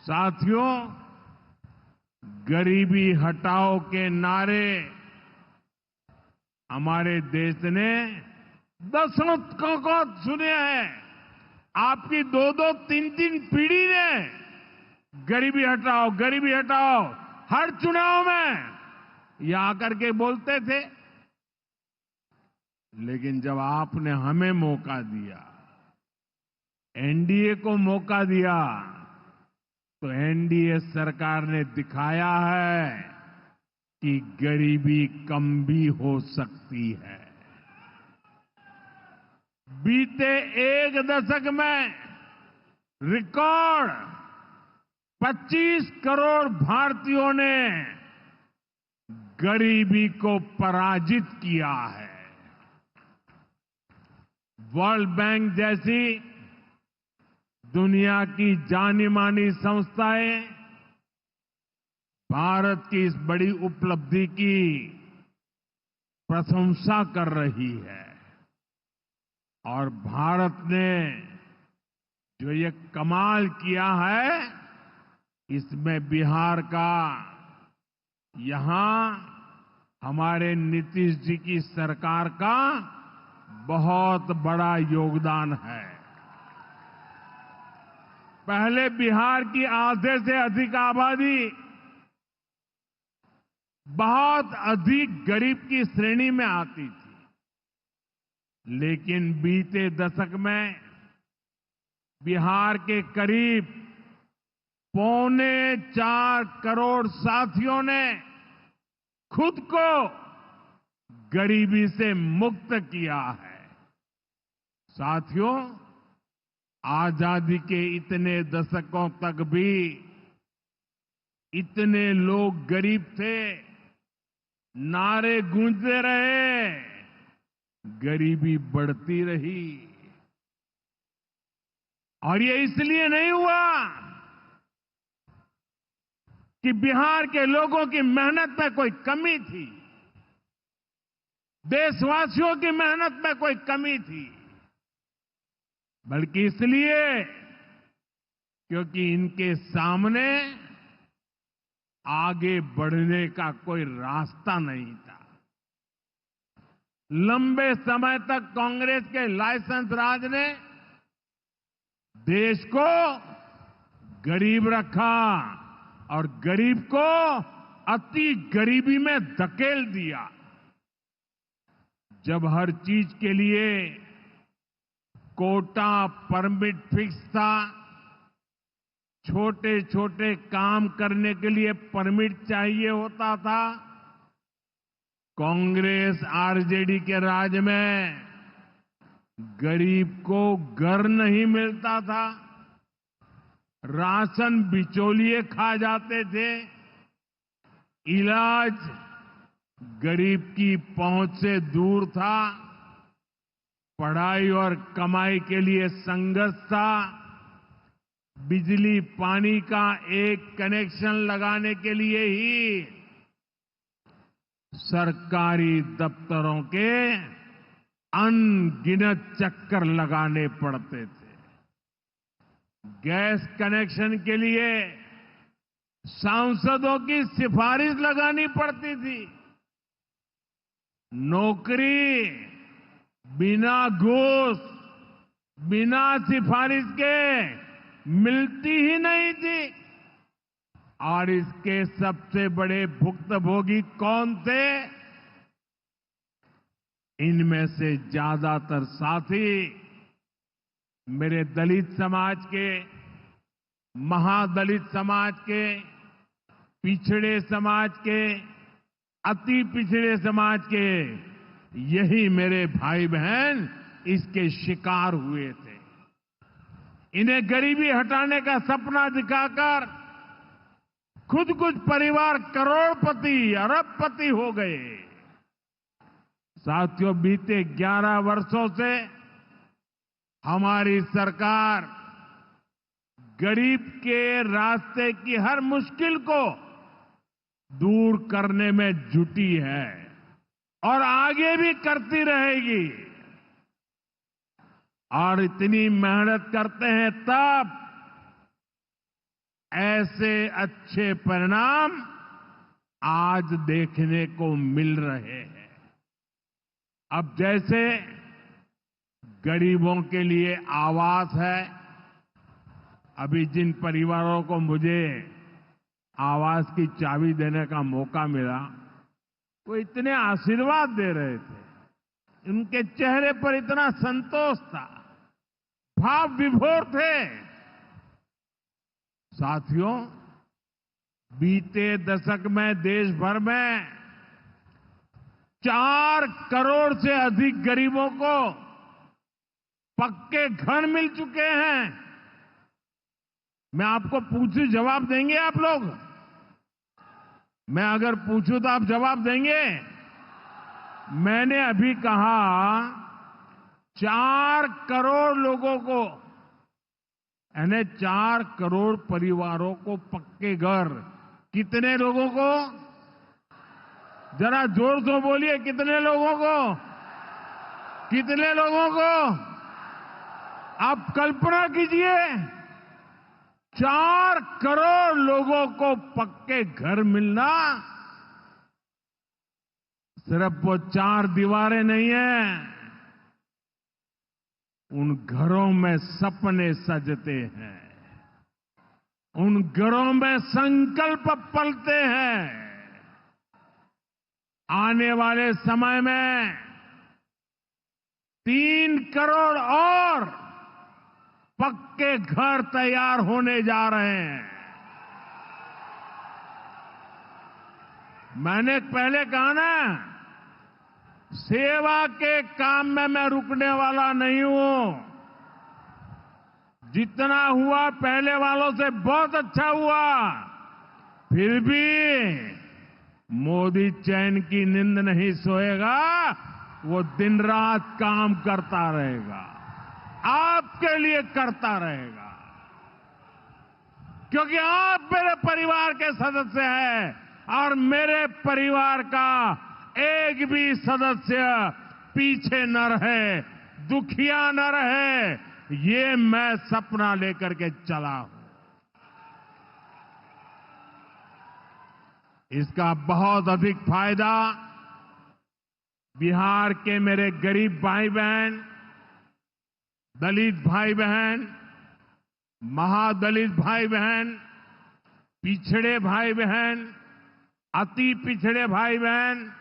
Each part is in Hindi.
साथियों, गरीबी हटाओ के नारे हमारे देश ने दशकों को सुने हैं। आपकी दो दो तीन तीन पीढ़ी ने गरीबी हटाओ हर चुनाव में ये आकर के बोलते थे। लेकिन जब आपने हमें मौका दिया, एनडीए को मौका दिया, तो एनडीए सरकार ने दिखाया है कि गरीबी कम भी हो सकती है। बीते एक दशक में रिकॉर्ड 25 करोड़ भारतीयों ने गरीबी को पराजित किया है। वर्ल्ड बैंक जैसी दुनिया की जानी मानी संस्थाएं भारत की इस बड़ी उपलब्धि की प्रशंसा कर रही है। और भारत ने जो ये कमाल किया है, इसमें बिहार का यहां हमारे नीतीश जी की सरकार का बहुत बड़ा योगदान है। पहले बिहार की आधे से अधिक आबादी बहुत अधिक गरीब की श्रेणी में आती थी, लेकिन बीते दशक में बिहार के करीब 4.25 करोड़ साथियों ने खुद को गरीबी से मुक्त किया है। साथियों, आजादी के इतने दशकों तक भी इतने लोग गरीब थे, नारे गूंजते रहे, गरीबी बढ़ती रही। और ये इसलिए नहीं हुआ कि बिहार के लोगों की मेहनत में कोई कमी थी, देशवासियों की मेहनत में कोई कमी थी, बल्कि इसलिए क्योंकि इनके सामने आगे बढ़ने का कोई रास्ता नहीं था। लंबे समय तक कांग्रेस के लाइसेंस राज ने देश को गरीब रखा और गरीब को अति गरीबी में धकेल दिया। जब हर चीज के लिए कोटा परमिट फिक्स था, छोटे छोटे काम करने के लिए परमिट चाहिए होता था, कांग्रेस आरजेडी के राज में गरीब को घर नहीं मिलता था, राशन बिचौलिए खा जाते थे, इलाज गरीब की पहुंच से दूर था, पढ़ाई और कमाई के लिए संघर्ष था, बिजली पानी का एक कनेक्शन लगाने के लिए ही सरकारी दफ्तरों के अनगिनत चक्कर लगाने पड़ते थे। गैस कनेक्शन के लिए सांसदों की सिफारिश लगानी पड़ती थी। नौकरी बिना घूस, बिना सिफारिश के मिलती ही नहीं थी। और इसके सबसे बड़े भुक्तभोगी कौन थे? इनमें से ज्यादातर साथी मेरे दलित समाज के, महादलित समाज के, पिछड़े समाज के, अति पिछड़े समाज के, यही मेरे भाई बहन इसके शिकार हुए थे। इन्हें गरीबी हटाने का सपना दिखाकर खुद कुछ परिवार करोड़पति, अरबपति हो गए। साथियों, बीते 11 वर्षों से हमारी सरकार गरीब के रास्ते की हर मुश्किल को दूर करने में जुटी है और आगे भी करती रहेगी। और इतनी मेहनत करते हैं तब ऐसे अच्छे परिणाम आज देखने को मिल रहे हैं। अब जैसे गरीबों के लिए आवास है, अभी जिन परिवारों को मुझे आवास की चाबी देने का मौका मिला, वो इतने आशीर्वाद दे रहे थे, उनके चेहरे पर इतना संतोष था, भाव विभोर थे। साथियों, बीते दशक में देश भर में 4 करोड़ से अधिक गरीबों को पक्के घर मिल चुके हैं। मैं आपको पूछूं, जवाब देंगे आप लोग? मैं अगर पूछूं तो आप जवाब देंगे? मैंने अभी कहा 4 करोड़ लोगों को, यानी 4 करोड़ परिवारों को पक्के घर। कितने लोगों को? जरा जोर से बोलिए, कितने लोगों को? कितने लोगों को? आप कल्पना कीजिए, 4 करोड़ लोगों को पक्के घर मिलना। सिर्फ वो 4 दीवारें नहीं है, उन घरों में सपने सजते हैं, उन घरों में संकल्प पलते हैं। आने वाले समय में 3 करोड़ और पक्के घर तैयार होने जा रहे हैं। मैंने पहले कहा ना, सेवा के काम में मैं रुकने वाला नहीं हूं। जितना हुआ पहले वालों से बहुत अच्छा हुआ, फिर भी मोदी चैन की नींद नहीं सोएगा, वो दिन रात काम करता रहेगा, आपके लिए करता रहेगा, क्योंकि आप मेरे परिवार के सदस्य हैं और मेरे परिवार का एक भी सदस्य पीछे न रहे, दुखिया न रहे, ये मैं सपना लेकर के चला हूं। इसका बहुत अधिक फायदा बिहार के मेरे गरीब भाई बहन, दलित भाई बहन, महादलित भाई बहन, पिछड़े भाई बहन, अति पिछड़े भाई बहन,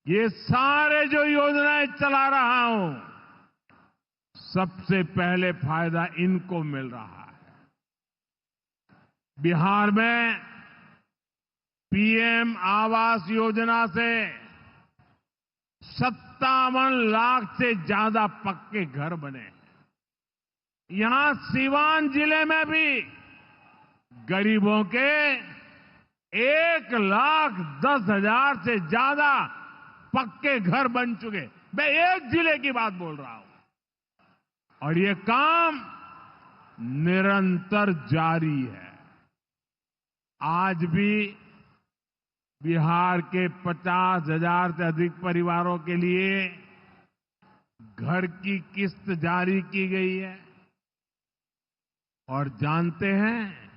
ये सारे जो योजनाएं चला रहा हूं, सबसे पहले फायदा इनको मिल रहा है। बिहार में पीएम आवास योजना से 57 लाख से ज्यादा पक्के घर बने हैं। यहां सीवान जिले में भी गरीबों के 1,10,000 से ज्यादा पक्के घर बन चुके। मैं एक जिले की बात बोल रहा हूं, और ये काम निरंतर जारी है। आज भी बिहार के 50,000 से अधिक परिवारों के लिए घर की किस्त जारी की गई है। और जानते हैं,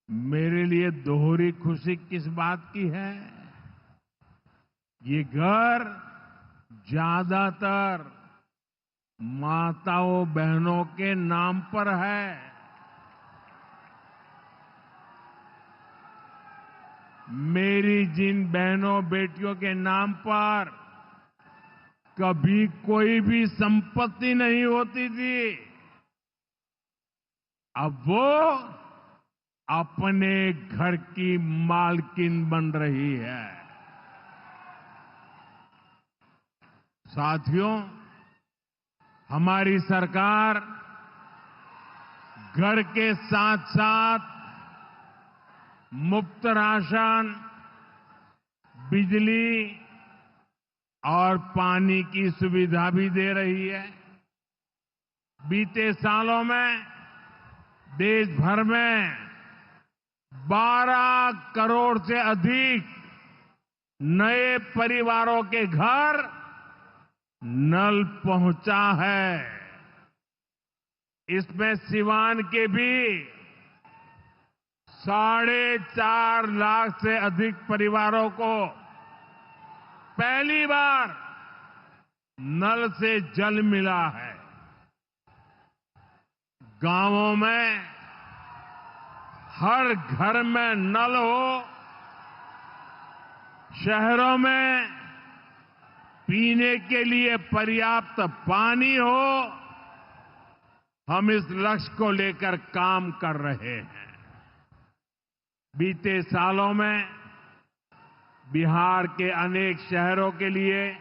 मेरे लिए दोहरी खुशी किस बात की है? ये घर ज्यादातर माताओं बहनों के नाम पर है। मेरी जिन बहनों बेटियों के नाम पर कभी कोई भी संपत्ति नहीं होती थी, अब वो अपने घर की मालकिन बन रही है। साथियों, हमारी सरकार घर के साथ साथ मुफ्त राशन, बिजली और पानी की सुविधा भी दे रही है। बीते सालों में देश भर में 12 करोड़ से अधिक नए परिवारों के घर नल पहुंचा है। इसमें सिवान के भी 4.5 लाख से अधिक परिवारों को पहली बार नल से जल मिला है। गांवों में हर घर में नल हो, शहरों में पीने के लिए पर्याप्त पानी हो, हम इस लक्ष्य को लेकर काम कर रहे हैं। बीते सालों में बिहार के अनेक शहरों के लिए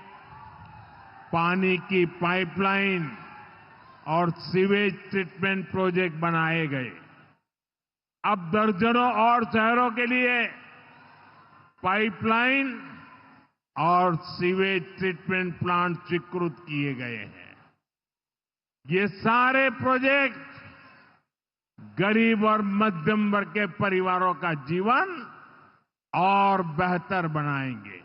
पानी की पाइपलाइन और सीवेज ट्रीटमेंट प्रोजेक्ट बनाए गए। अब दर्जनों और शहरों के लिए पाइपलाइन और सीवेज ट्रीटमेंट प्लांट स्वीकृत किए गए हैं। ये सारे प्रोजेक्ट गरीब और मध्यम वर्ग के परिवारों का जीवन और बेहतर बनाएंगे।